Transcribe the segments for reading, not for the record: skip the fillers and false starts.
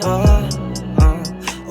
Oh,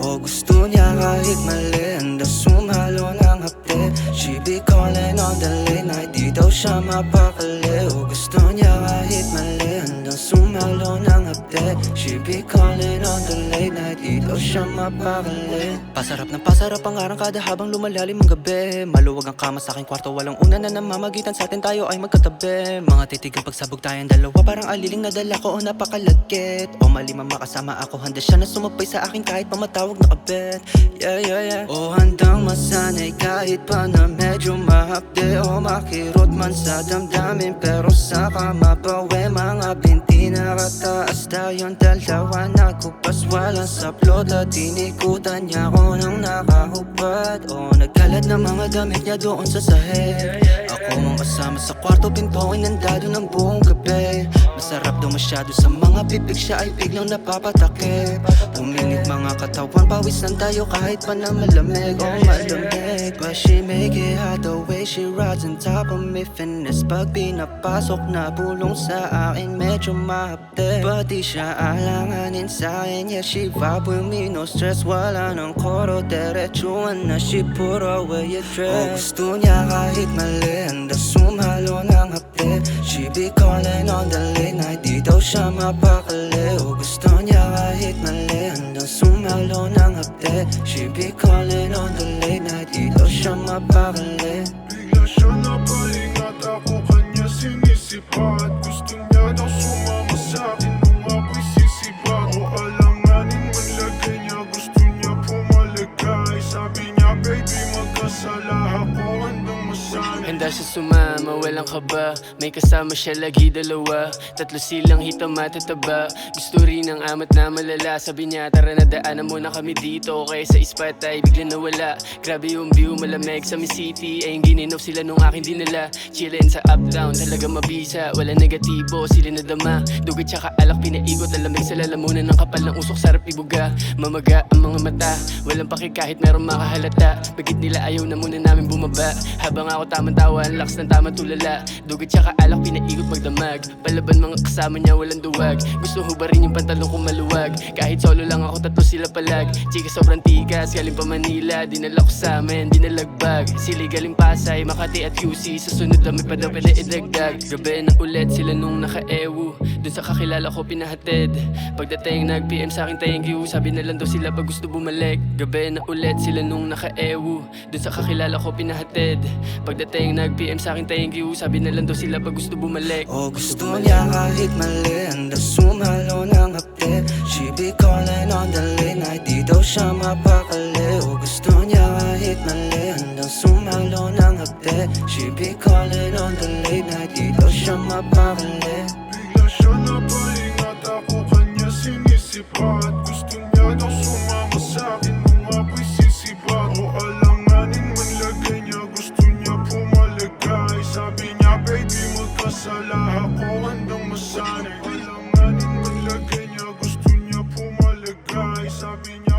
oh, gusto niya kahit mali, handa sumalo ng hapde. She be calling on the late night, di daw siya mapakali. Oh, gusto niya kahit mali, handa sumalo ng hapde. She be calling on the late night, di daw siya mapakali. Pasarap ng pasarap ang arangkada habang lumalalim ang gabi. Maluwag ang kama sa aking kwarto, walang una na namamagitan sa atin, tayo ay magkatabi. Mga titigang pagsabog tayong dalawa, parang aliling na dala ko o napakalagkit. O malimang makasama ako, handa siya na sumabay sa akin kahit pa matawag na kabit. Yeah, yeah, yeah. O handang masanay kahit pa na medyo mahapde. O makirot man sa damdamin pero sa kama bawi. Mga binti na kataas tayong dalawa, nagkupas walang saplot at tinikutan niya ako nang nakahubad. O nagkalat na mga damit niya doon sa sahig. Ako ang kasama sa kwarto, pinto inandado ng buong gabi. Masarap daw masyado sa mga bibig, siya ay biglang napapatakip. Uminit mga katawan, pawisan tayo kahit pa na malamig. Oh malamig, but she make it hot the way she rides on top of me. Finesse pag pinapasok na bulong sa akin, medyo mahapde. But di siya alanganin sa akin, yeah she vibe with me, no stress. Wala ng koro, diretsuhan na she put away your dress. Oh gusto niya kahit mali, handa sumalo ng hapde. She be calling on the late night, di daw siya mapakali. Oh gusto niya kahit mali, handa sumalo ng hapde. She be calling on the late night, di daw siya mapakali. Bigla siya napalingat, ako kanya sinisipat. Gusto niya daw sumama sa'kin nung ako'y sisibat. O alanganin man lagay niya, gusto niya pumalagay. Sabi niya baby magkasala ako, handang masanay. Handa siya sumama, walang kaba. May kasama siya lagi dalawa, tatlo silang hita matataba. Gusto rin ng amat na malala, sabi niya tara na daanan muna kami dito. Kaya sa spot ay bigla nawala. Grabe yung view, malamig sa City. Ay yung gininov sila nung aking dinala. Chillin sa up-down, talaga mabisa. Wala negatibo, sila nadama. Dugit tsaka alak, pinaigot. Alamig sa lalamunan ng kapal ng usok, sarap ibuga. Mamaga ang mga mata, walang paki kahit meron makahalata. Bagit nila ayaw na muna namin bumaba. Habang ako tamang tawa, ang lakas ng tamang tulala. Dugit tsaka alak, pinaigot magdamag. Palaban mga kasama niya, walang duwag. Gusto hubarin yung pantalon kong maluwag. Kahit solo lang ako, tatlo sila palag. Chika sobrang tigas, galing pa Manila. Dinala ko sa amin, dinalagbag. Sili galing Pasay, Makati at QC. Sa sunod lang may pa daw pwede idagdag. Gabi na ulit sila nung naka-ewu. Dun sa kakilala ko pinahatid. Pagdating nag-PM sa akin thank you. Sabi na lang daw sila pag gusto bumalik. Gabi na ulit sila nung naka-ewu. Dun sa kakilala ko pinahatid. Pagdating nag-PM sa akin thank you. Sabi na lang daw sila pag gusto bumalik. Oh gusto niya kahit mali, handa sumalo ng hapde. She be calling on the late night, di daw siya mapakali. Oh gusto niya kahit mali, handa sumalo ng hapde. She be calling on the late night, di daw siya mapakali. Bigla siya napalingat, ako kanya sinisipat. Gusto niya daw sumama sa'kin nung ako'y sisibat. O alanganin man lagay niya, gusto niya pumalagay. Sabi niya baby magkasala ako, handang masanay. Alanganin man lagay niya, gusto niya pumalagay. Sabi niya